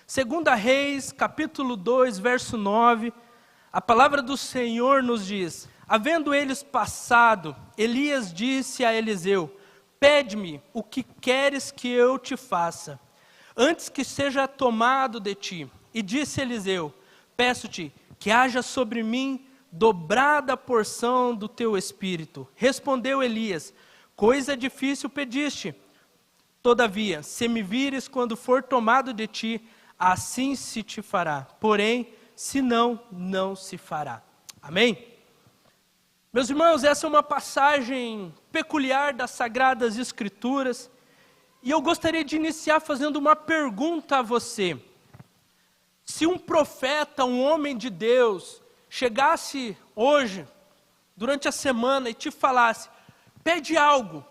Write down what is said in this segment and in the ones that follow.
Segunda Reis, capítulo 2, verso 9, a palavra do Senhor nos diz: havendo eles passado, Elias disse a Eliseu: pede-me o que queres que eu te faça, antes que seja tomado de ti. E disse Eliseu: peço-te que haja sobre mim dobrada porção do teu espírito. Respondeu Elias: coisa difícil pediste. Todavia, se me vires quando for tomado de ti, assim se te fará. Porém, se não, não se fará. Amém? Meus irmãos, essa é uma passagem peculiar das Sagradas Escrituras. E eu gostaria de iniciar fazendo uma pergunta a você. Se um profeta, um homem de Deus, chegasse hoje, durante a semana, e te falasse: pede algo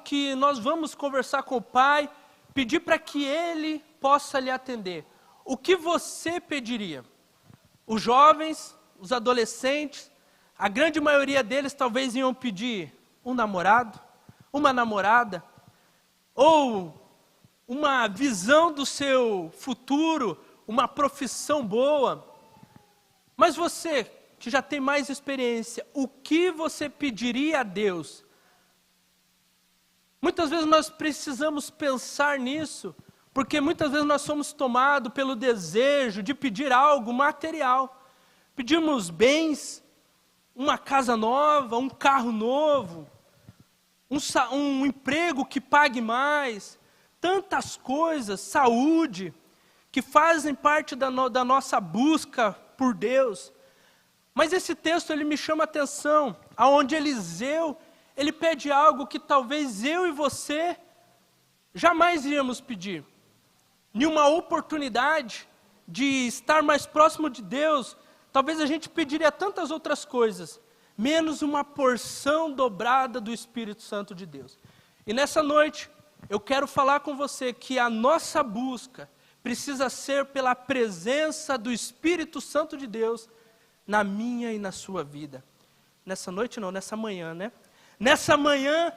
que nós vamos conversar com o Pai, pedir para que Ele possa lhe atender. O que você pediria? Os jovens, os adolescentes, a grande maioria deles talvez iam pedir um namorado, uma namorada, ou uma visão do seu futuro, uma profissão boa. Mas você, que já tem mais experiência, o que você pediria a Deus? Muitas vezes nós precisamos pensar nisso, porque muitas vezes nós somos tomados pelo desejo de pedir algo material. Pedimos bens, uma casa nova, um carro novo, um emprego que pague mais, tantas coisas, saúde, que fazem parte da nossa busca por Deus. Mas esse texto ele me chama a atenção, aonde Eliseu, ele pede algo que talvez eu e você jamais iríamos pedir. Em uma oportunidade de estar mais próximo de Deus, talvez a gente pediria tantas outras coisas, menos uma porção dobrada do Espírito Santo de Deus. E nessa noite, eu quero falar com você que a nossa busca precisa ser pela presença do Espírito Santo de Deus na minha e na sua vida. Nessa noite não, nessa manhã, né? Nessa manhã,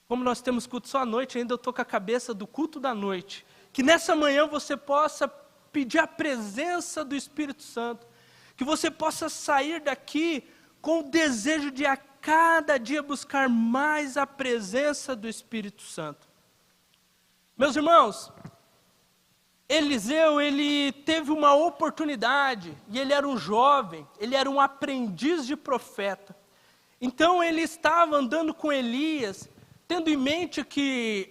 como nós temos culto só à noite, ainda eu estou com a cabeça do culto da noite. Que nessa manhã você possa pedir a presença do Espírito Santo. Que você possa sair daqui com o desejo de a cada dia buscar mais a presença do Espírito Santo. Meus irmãos, Eliseu, ele teve uma oportunidade, e ele era um jovem, ele era um aprendiz de profeta. Então ele estava andando com Elias, tendo em mente que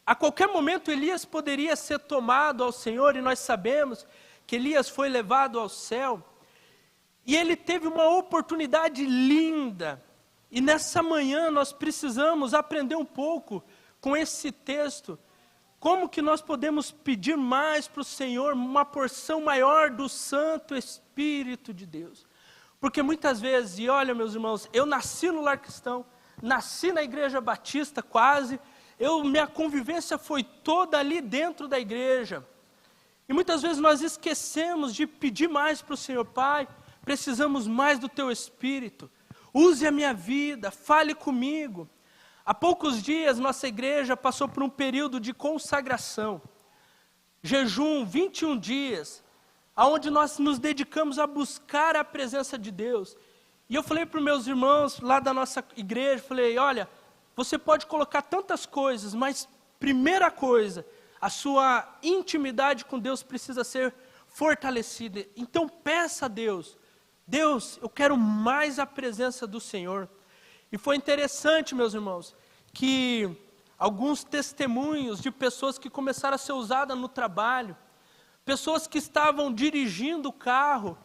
a qualquer momento Elias poderia ser tomado ao Senhor, e nós sabemos que Elias foi levado ao céu. E ele teve uma oportunidade linda, e nessa manhã nós precisamos aprender um pouco com esse texto, como que nós podemos pedir mais para o Senhor, uma porção maior do Santo Espírito de Deus. Porque muitas vezes, e olha meus irmãos, eu nasci no lar cristão, nasci na igreja batista quase, minha convivência foi toda ali dentro da igreja. E muitas vezes nós esquecemos de pedir mais para o Senhor. Pai, precisamos mais do Teu Espírito, use a minha vida, fale comigo. Há poucos dias nossa igreja passou por um período de consagração, jejum, 21 dias, onde nós nos dedicamos a buscar a presença de Deus. E eu falei para os meus irmãos lá da nossa igreja, falei: olha, você pode colocar tantas coisas, mas primeira coisa, a sua intimidade com Deus precisa ser fortalecida. Então peça a Deus: Deus, eu quero mais a presença do Senhor. E foi interessante, meus irmãos, que alguns testemunhos de pessoas que começaram a ser usadas no trabalho, pessoas que estavam dirigindo o carro,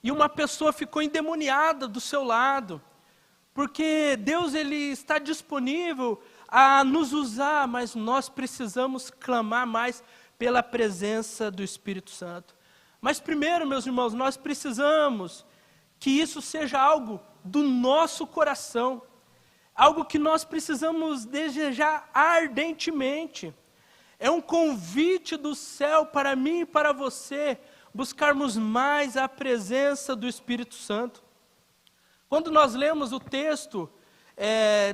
e uma pessoa ficou endemoniada do seu lado, porque Deus ele está disponível a nos usar, mas nós precisamos clamar mais pela presença do Espírito Santo. Mas primeiro, meus irmãos, nós precisamos que isso seja algo do nosso coração, algo que nós precisamos desejar ardentemente. É um convite do céu para mim e para você, buscarmos mais a presença do Espírito Santo. Quando nós lemos o texto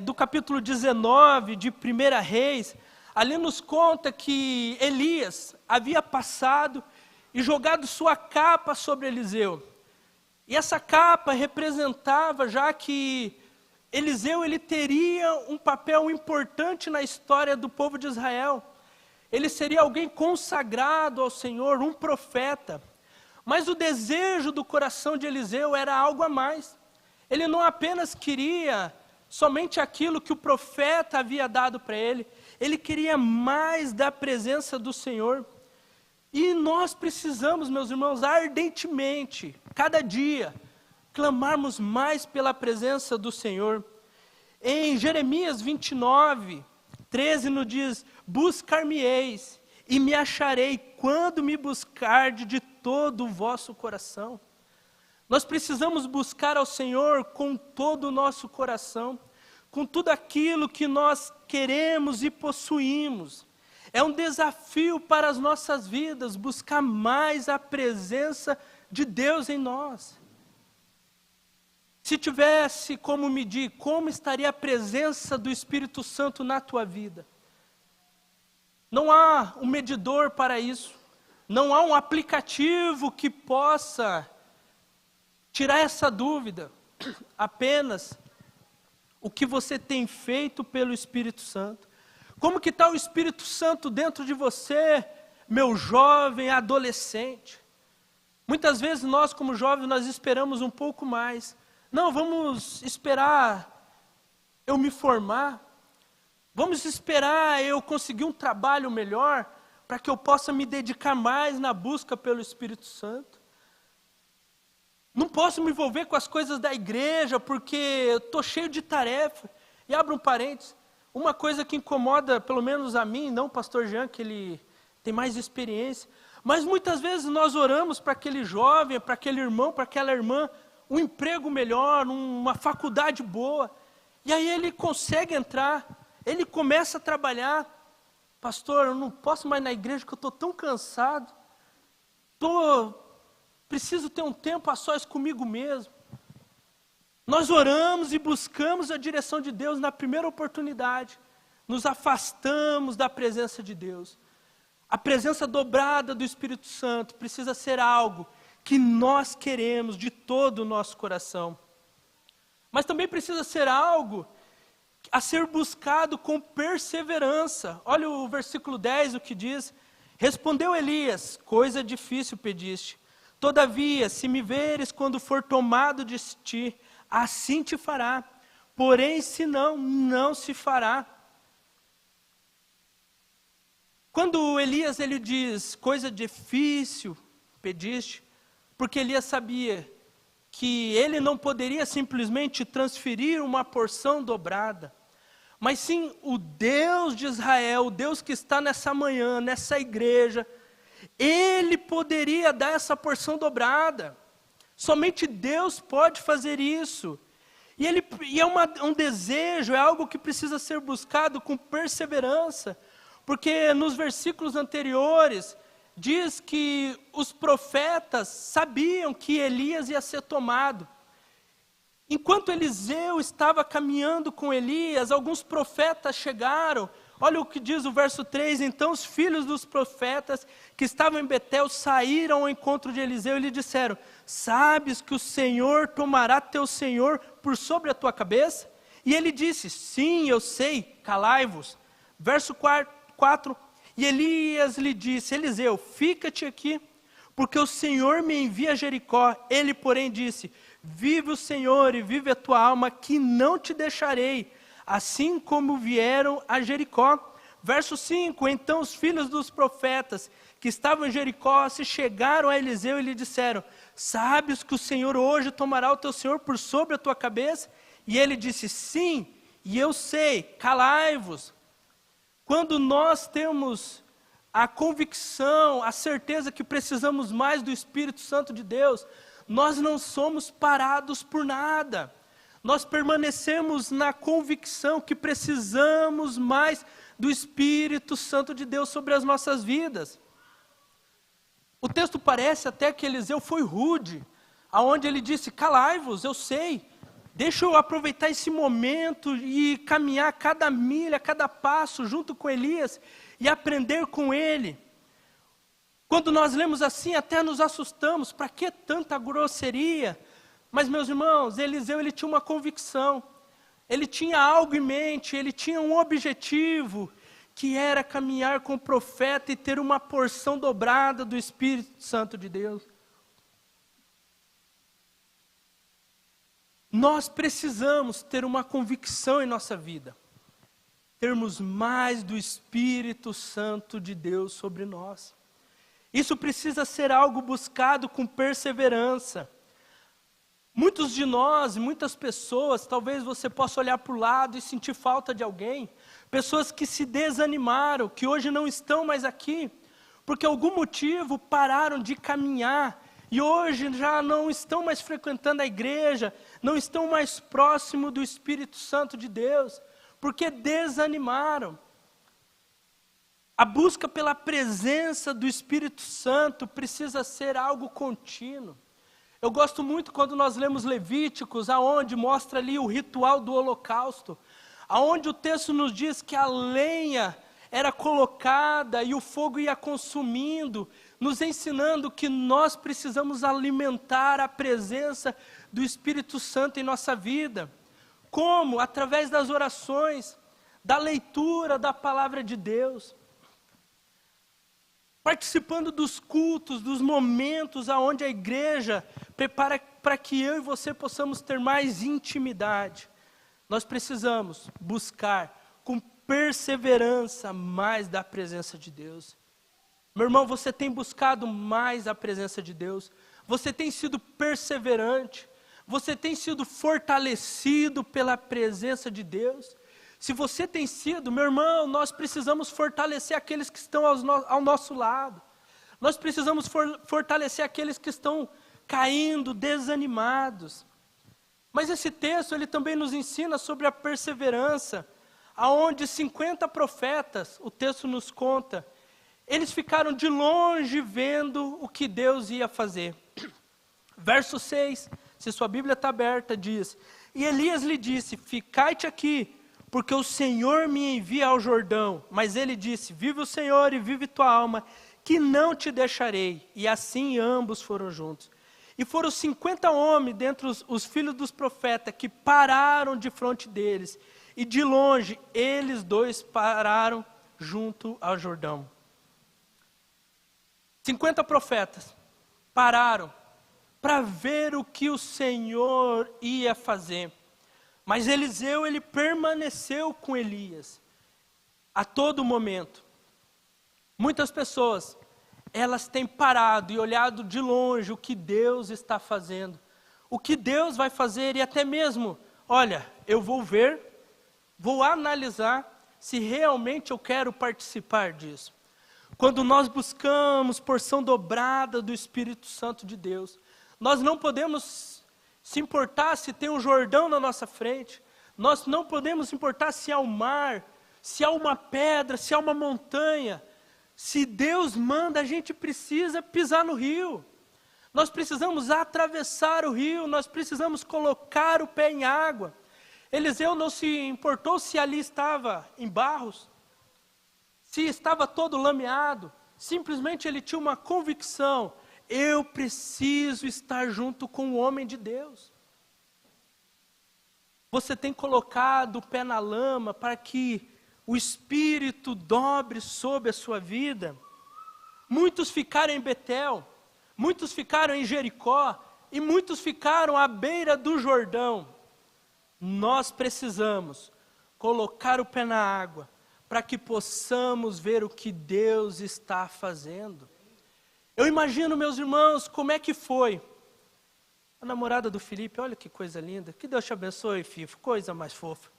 do capítulo 19 de 1 Reis, Ali nos conta que Elias havia passado e jogado sua capa sobre Eliseu. E essa capa representava já que Eliseu ele teria um papel importante na história do povo de Israel. Ele seria alguém consagrado ao Senhor, um profeta. Mas o desejo do coração de Eliseu era algo a mais. Ele não apenas queria somente aquilo que o profeta havia dado para ele, ele queria mais da presença do Senhor. E nós precisamos, meus irmãos, ardentemente, cada dia, clamarmos mais pela presença do Senhor. Em Jeremias 29, 13 nos diz: buscar-me-eis e me acharei quando me buscardes de todo o vosso coração. Nós precisamos buscar ao Senhor com todo o nosso coração, com tudo aquilo que nós queremos e possuímos. É um desafio para as nossas vidas, buscar mais a presença de Deus em nós. Se tivesse como medir como estaria a presença do Espírito Santo na tua vida, não há um medidor para isso, não há um aplicativo que possa tirar essa dúvida, apenas o que você tem feito pelo Espírito Santo. Como que está o Espírito Santo dentro de você, meu jovem, adolescente? Muitas vezes nós como jovens, nós esperamos um pouco mais. Não, vamos esperar eu me formar, vamos esperar eu conseguir um trabalho melhor, para que eu possa me dedicar mais na busca pelo Espírito Santo. Não posso me envolver com as coisas da igreja, porque eu estou cheio de tarefa. E abro um parênteses, uma coisa que incomoda, pelo menos a mim, não o pastor Jean, que ele tem mais experiência, mas muitas vezes nós oramos para aquele jovem, para aquele irmão, para aquela irmã, um emprego melhor, uma faculdade boa, e aí ele consegue entrar, ele começa a trabalhar. Pastor, eu não posso mais na igreja, que eu estou tão cansado, preciso ter um tempo a sós comigo mesmo. Nós oramos e buscamos a direção de Deus na primeira oportunidade, nos afastamos da presença de Deus. A presença dobrada do Espírito Santo precisa ser algo que nós queremos de todo o nosso coração. Mas também precisa ser algo a ser buscado com perseverança. Olha o versículo 10, o que diz: respondeu Elias, coisa difícil pediste, todavia, se me veres quando for tomado de ti, assim te fará, porém se não, não se fará. Quando Elias ele diz, coisa difícil pediste, porque Elias sabia que ele não poderia simplesmente transferir uma porção dobrada, mas sim o Deus de Israel, o Deus que está nessa manhã, nessa igreja, Ele poderia dar essa porção dobrada. Somente Deus pode fazer isso. E é um desejo, é algo que precisa ser buscado com perseverança, porque nos versículos anteriores diz que os profetas sabiam que Elias ia ser tomado. Enquanto Eliseu estava caminhando com Elias, alguns profetas chegaram. Olha o que diz o verso 3, então os filhos dos profetas que estavam em Betel saíram ao encontro de Eliseu e lhe disseram: sabes que o Senhor tomará teu senhor por sobre a tua cabeça? E ele disse: sim, eu sei, calai-vos. Verso 4, e Elias lhe disse: Eliseu, fica-te aqui, porque o Senhor me envia a Jericó. Ele, porém, disse: vive o Senhor e vive a tua alma, que não te deixarei, assim como vieram a Jericó. Verso 5, então os filhos dos profetas que estavam em Jericó se chegaram a Eliseu e lhe disseram: sabes que o Senhor hoje tomará o teu senhor por sobre a tua cabeça? E ele disse: sim, e eu sei, calai-vos. Quando nós temos a convicção, a certeza que precisamos mais do Espírito Santo de Deus, nós não somos parados por nada. Nós permanecemos na convicção que precisamos mais do Espírito Santo de Deus sobre as nossas vidas. O texto parece até que Eliseu foi rude, aonde ele disse: calai-vos, eu sei. Deixa eu aproveitar esse momento e caminhar cada milha, cada passo junto com Elias e aprender com ele. Quando nós lemos assim, até nos assustamos. Para que tanta grosseria? Mas, meus irmãos, Eliseu ele tinha uma convicção. Ele tinha algo em mente, ele tinha um objetivo, que era caminhar com o profeta e ter uma porção dobrada do Espírito Santo de Deus. Nós precisamos ter uma convicção em nossa vida. Termos mais do Espírito Santo de Deus sobre nós. Isso precisa ser algo buscado com perseverança. Muitos de nós, muitas pessoas, talvez você possa olhar para o lado e sentir falta de alguém. Pessoas que se desanimaram, que hoje não estão mais aqui, porque algum motivo pararam de caminhar e hoje já não estão mais frequentando a igreja, não estão mais próximo do Espírito Santo de Deus, porque desanimaram. A busca pela presença do Espírito Santo precisa ser algo contínuo. Eu gosto muito quando nós lemos Levíticos, aonde mostra ali o ritual do holocausto, aonde o texto nos diz que a lenha era colocada e o fogo ia consumindo, nos ensinando que nós precisamos alimentar a presença do Espírito Santo em nossa vida. Como? Através das orações, da leitura da palavra de Deus. Participando dos cultos, dos momentos aonde a igreja prepara para que eu e você possamos ter mais intimidade. Nós precisamos buscar com perseverança mais da presença de Deus. Meu irmão, você tem buscado mais a presença de Deus? Você tem sido perseverante? Você tem sido fortalecido pela presença de Deus? Se você tem sido, meu irmão, nós precisamos fortalecer aqueles que estão ao nosso lado. Nós precisamos fortalecer aqueles que estão caindo, desanimados. Mas esse texto, ele também nos ensina sobre a perseverança, aonde 50 profetas, o texto nos conta, eles ficaram de longe vendo o que Deus ia fazer. Verso 6, se sua Bíblia está aberta, diz: E Elias lhe disse, ficai-te aqui, porque o Senhor me envia ao Jordão. Mas ele disse, vive o Senhor e vive tua alma, que não te deixarei. E assim ambos foram juntos. E foram 50 homens dentre os filhos dos profetas que pararam de frente deles. E de longe, eles dois pararam junto ao Jordão. 50 profetas pararam para ver o que o Senhor ia fazer. Mas Eliseu, ele permaneceu com Elias a todo momento. Muitas pessoas, elas têm parado e olhado de longe o que Deus está fazendo. O que Deus vai fazer e até mesmo, olha, eu vou ver, vou analisar se realmente eu quero participar disso. Quando nós buscamos porção dobrada do Espírito Santo de Deus, nós não podemos se importar se tem um Jordão na nossa frente, nós não podemos importar se há um mar, se há uma pedra, se há uma montanha. Se Deus manda, a gente precisa pisar no rio. Nós precisamos atravessar o rio, nós precisamos colocar o pé em água. Eliseu não se importou se ali estava em barros, se estava todo lameado, simplesmente ele tinha uma convicção: eu preciso estar junto com o homem de Deus. Você tem colocado o pé na lama para que o Espírito dobre sobre a sua vida? Muitos ficaram em Betel, muitos ficaram em Jericó e muitos ficaram à beira do Jordão. Nós precisamos colocar o pé na água para que possamos ver o que Deus está fazendo. Eu imagino, meus irmãos, como é que foi. A namorada do Felipe, olha que coisa linda. Que Deus te abençoe, Fifo, coisa mais fofa.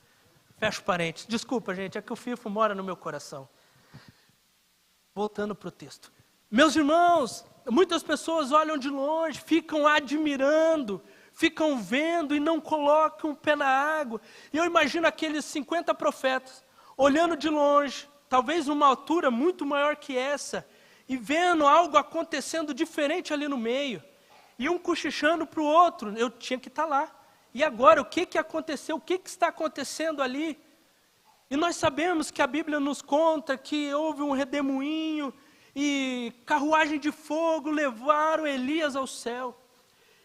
Fecha parênteses. Desculpa, gente, é que o Fifo mora no meu coração. Voltando para o texto. Meus irmãos, muitas pessoas olham de longe, ficam admirando, ficam vendo e não colocam o pé na água. E eu imagino aqueles 50 profetas, olhando de longe, talvez numa altura muito maior que essa, e vendo algo acontecendo diferente ali no meio, e um cochichando para o outro, eu tinha que estar lá, E agora, o que aconteceu? O que está acontecendo ali? E nós sabemos que a Bíblia nos conta que houve um redemoinho e carruagem de fogo levaram Elias ao céu.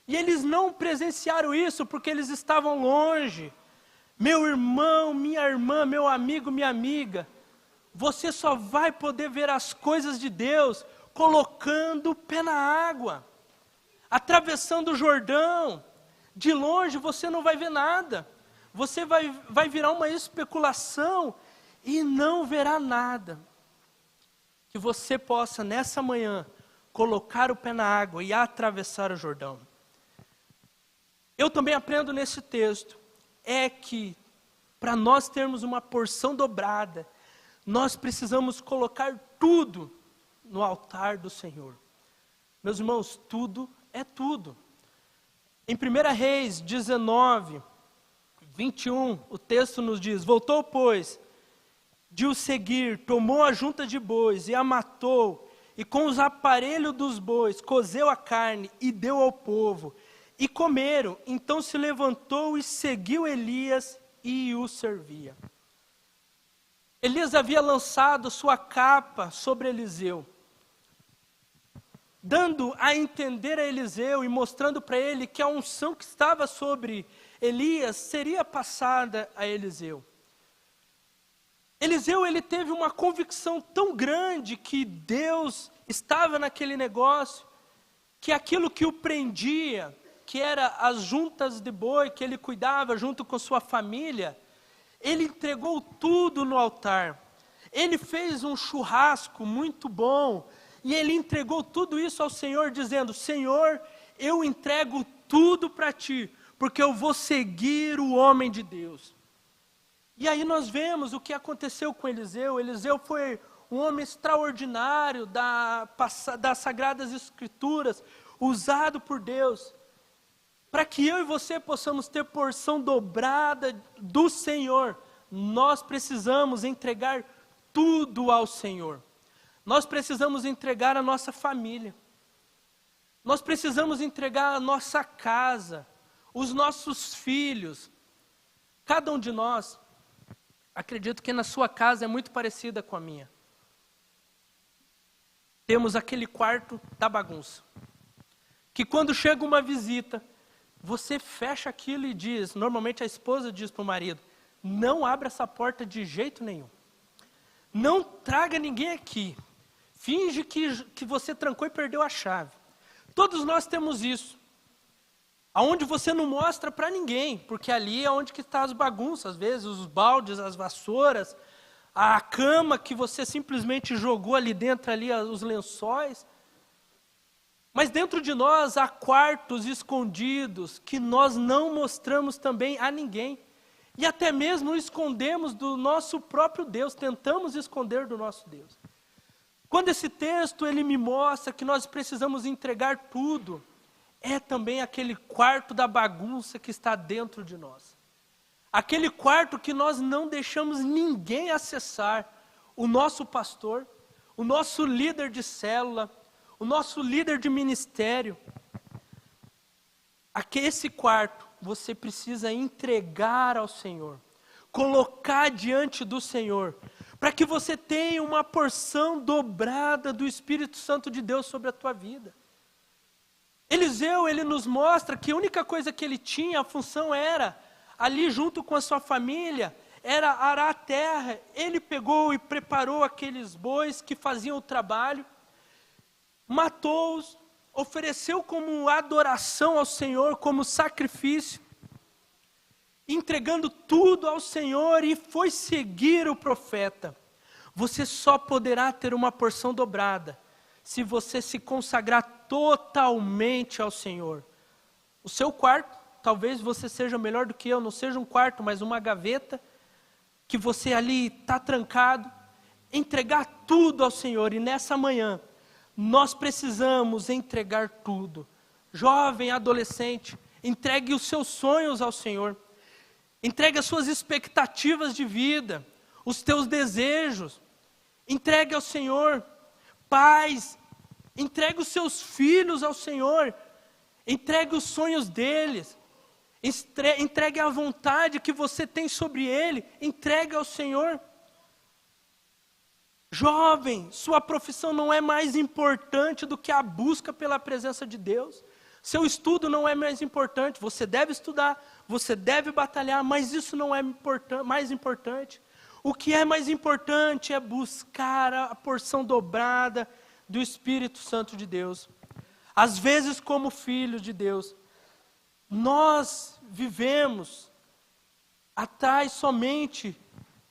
E eles não presenciaram isso porque eles estavam longe. Meu irmão, minha irmã, meu amigo, minha amiga, você só vai poder ver as coisas de Deus colocando o pé na água, atravessando o Jordão. De longe você não vai ver nada. Você vai virar uma especulação e não verá nada. Que você possa, nessa manhã, colocar o pé na água e atravessar o Jordão. Eu também aprendo nesse texto, é que para nós termos uma porção dobrada, nós precisamos colocar tudo no altar do Senhor. Meus irmãos, tudo é tudo. Em 1 Reis 19, 21, o texto nos diz: voltou, pois, de o seguir, tomou a junta de bois e a matou, e com os aparelhos dos bois cozeu a carne e deu ao povo, e comeram. Então se levantou e seguiu Elias e o servia. Elias havia lançado sua capa sobre Eliseu, dando a entender a Eliseu e mostrando para ele que a unção que estava sobre Elias seria passada a Eliseu. Eliseu, ele teve uma convicção tão grande que Deus estava naquele negócio, que aquilo que o prendia, que era as juntas de boi que ele cuidava junto com sua família, ele entregou tudo no altar. Ele fez um churrasco muito bom, e ele entregou tudo isso ao Senhor, dizendo: Senhor, eu entrego tudo para ti, porque eu vou seguir o homem de Deus. E aí nós vemos o que aconteceu com Eliseu. Eliseu foi um homem extraordinário das Sagradas Escrituras, usado por Deus, para que eu e você possamos ter porção dobrada do Senhor. Nós precisamos entregar tudo ao Senhor. Nós precisamos entregar a nossa família. Nós precisamos entregar a nossa casa, os nossos filhos. Cada um de nós, acredito que na sua casa é muito parecida com a minha. Temos aquele quarto da bagunça, que quando chega uma visita, você fecha aquilo e diz, normalmente a esposa diz para o marido: não abra essa porta de jeito nenhum. Não traga ninguém aqui. Finge que você trancou e perdeu a chave. Todos nós temos isso. Aonde você não mostra para ninguém, porque ali é onde que está as bagunças, às vezes os baldes, as vassouras, a cama que você simplesmente jogou ali dentro, ali os lençóis. Mas dentro de nós há quartos escondidos que nós não mostramos também a ninguém. E até mesmo escondemos do nosso próprio Deus, tentamos esconder do nosso Deus. Quando esse texto ele me mostra que nós precisamos entregar tudo, é também aquele quarto da bagunça que está dentro de nós. Aquele quarto que nós não deixamos ninguém acessar. O nosso pastor, o nosso líder de célula, o nosso líder de ministério. Esse quarto você precisa entregar ao Senhor, colocar diante do Senhor, para que você tenha uma porção dobrada do Espírito Santo de Deus sobre a tua vida. Eliseu, ele nos mostra que a única coisa que ele tinha, a função era, ali junto com a sua família, era arar a terra. Ele pegou e preparou aqueles bois que faziam o trabalho, matou-os, ofereceu como adoração ao Senhor, como sacrifício, entregando tudo ao Senhor, e foi seguir o profeta. Você só poderá ter uma porção dobrada se você se consagrar totalmente ao Senhor. O seu quarto, talvez você seja melhor do que eu, não seja um quarto, mas uma gaveta, que você ali está trancado, entregar tudo ao Senhor. E nessa manhã, nós precisamos entregar tudo. Jovem, adolescente, entregue os seus sonhos ao Senhor. Entregue as suas expectativas de vida, os teus desejos. Entregue ao Senhor. Pais, entregue os seus filhos ao Senhor. Entregue os sonhos deles. Entregue a vontade que você tem sobre ele, entregue ao Senhor. Jovem, sua profissão não é mais importante do que a busca pela presença de Deus. Seu estudo não é mais importante, você deve estudar, você deve batalhar, mas isso não é mais importante. O que é mais importante é buscar a porção dobrada do Espírito Santo de Deus. Às vezes, como filhos de Deus, nós vivemos atrás somente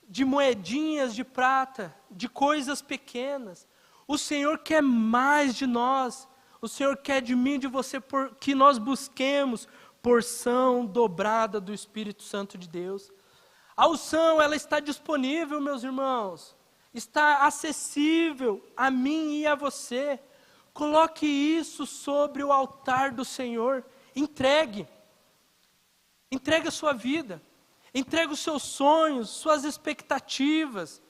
de moedinhas de prata, de coisas pequenas. O Senhor quer mais de nós. O Senhor quer de mim e de você que nós busquemos porção dobrada do Espírito Santo de Deus. A unção, ela está disponível, meus irmãos. Está acessível a mim e a você. Coloque isso sobre o altar do Senhor. Entregue. Entregue a sua vida. Entregue os seus sonhos, suas expectativas,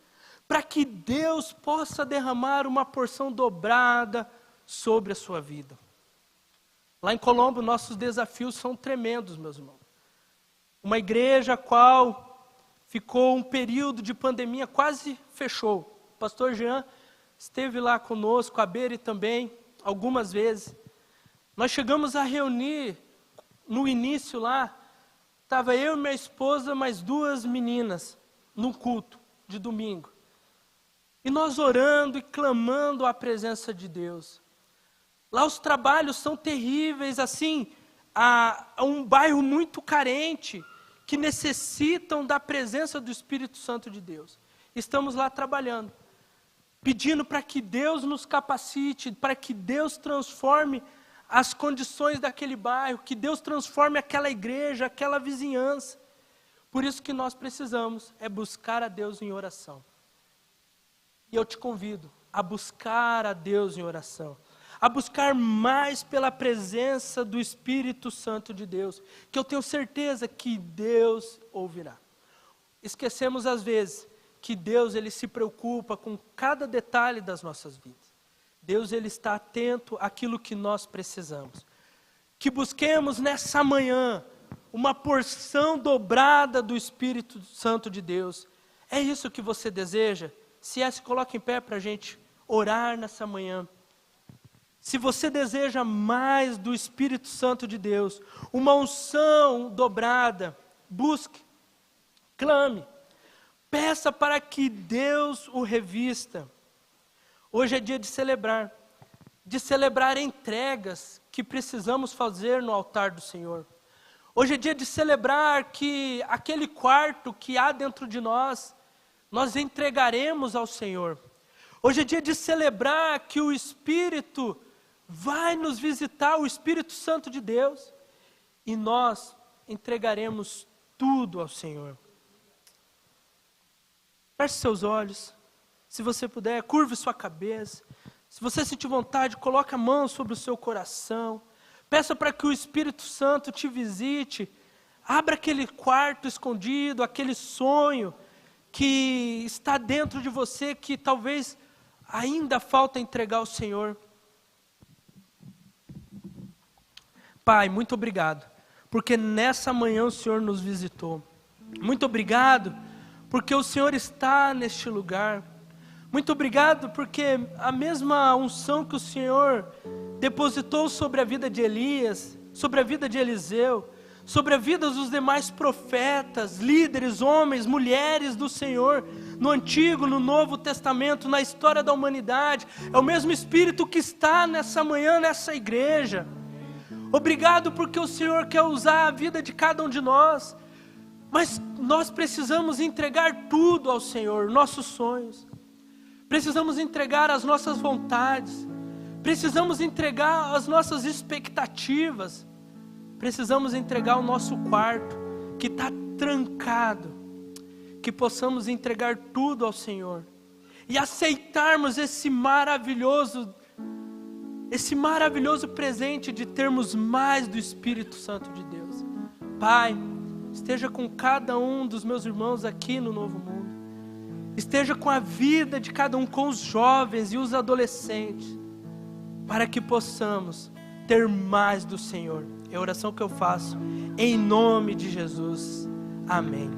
para que Deus possa derramar uma porção dobrada sobre a sua vida. Lá em Colombo, nossos desafios são tremendos, meus irmãos. Uma igreja a qual ficou um período de pandemia, quase fechou. O pastor Jean esteve lá conosco, a Beri também, algumas vezes. Nós chegamos a reunir, no início lá, estava eu e minha esposa, mais 2 meninas, num culto de domingo. E nós orando e clamando a presença de Deus. Lá os trabalhos são terríveis, assim, a um bairro muito carente, que necessitam da presença do Espírito Santo de Deus. Estamos lá trabalhando, pedindo para que Deus nos capacite, para que Deus transforme as condições daquele bairro, que Deus transforme aquela igreja, aquela vizinhança. Por isso que nós precisamos é buscar a Deus em oração. E eu te convido a buscar a Deus em oração, a buscar mais pela presença do Espírito Santo de Deus, que eu tenho certeza que Deus ouvirá. Esquecemos às vezes que Deus, ele se preocupa com cada detalhe das nossas vidas. Deus, ele está atento àquilo que nós precisamos. Que busquemos nessa manhã uma porção dobrada do Espírito Santo de Deus. É isso que você deseja? Se coloque em pé para a gente orar nessa manhã. Se você deseja mais do Espírito Santo de Deus, uma unção dobrada, busque, clame, peça para que Deus o revista. Hoje é dia de celebrar entregas que precisamos fazer no altar do Senhor. Hoje é dia de celebrar que aquele quarto que há dentro de nós entregaremos ao Senhor. Hoje é dia de celebrar que o Espírito vai nos visitar, o Espírito Santo de Deus, e nós entregaremos tudo ao Senhor. Feche seus olhos. Se você puder, curve sua cabeça. Se você sentir vontade, coloque a mão sobre o seu coração. Peça para que o Espírito Santo te visite. Abra aquele quarto escondido, aquele sonho que está dentro de você, que talvez ainda falta entregar ao Senhor. Pai, muito obrigado, porque nessa manhã o Senhor nos visitou. Muito obrigado, porque o Senhor está neste lugar. Muito obrigado, porque a mesma unção que o Senhor depositou sobre a vida de Elias, sobre a vida de Eliseu, sobre a vida dos demais profetas, líderes, homens, mulheres do Senhor, no Antigo, no Novo Testamento, na história da humanidade, é o mesmo Espírito que está nessa manhã, nessa igreja. Obrigado porque o Senhor quer usar a vida de cada um de nós, mas nós precisamos entregar tudo ao Senhor, nossos sonhos. Precisamos entregar as nossas vontades, precisamos entregar as nossas expectativas, precisamos entregar o nosso quarto que está trancado, que possamos entregar tudo ao Senhor e aceitarmos esse maravilhoso presente de termos mais do Espírito Santo de Deus. Pai, esteja com cada um dos meus irmãos aqui no Novo Mundo. Esteja com a vida de cada um, com os jovens e os adolescentes, para que possamos ter mais do Senhor. É a oração que eu faço em nome de Jesus. Amém.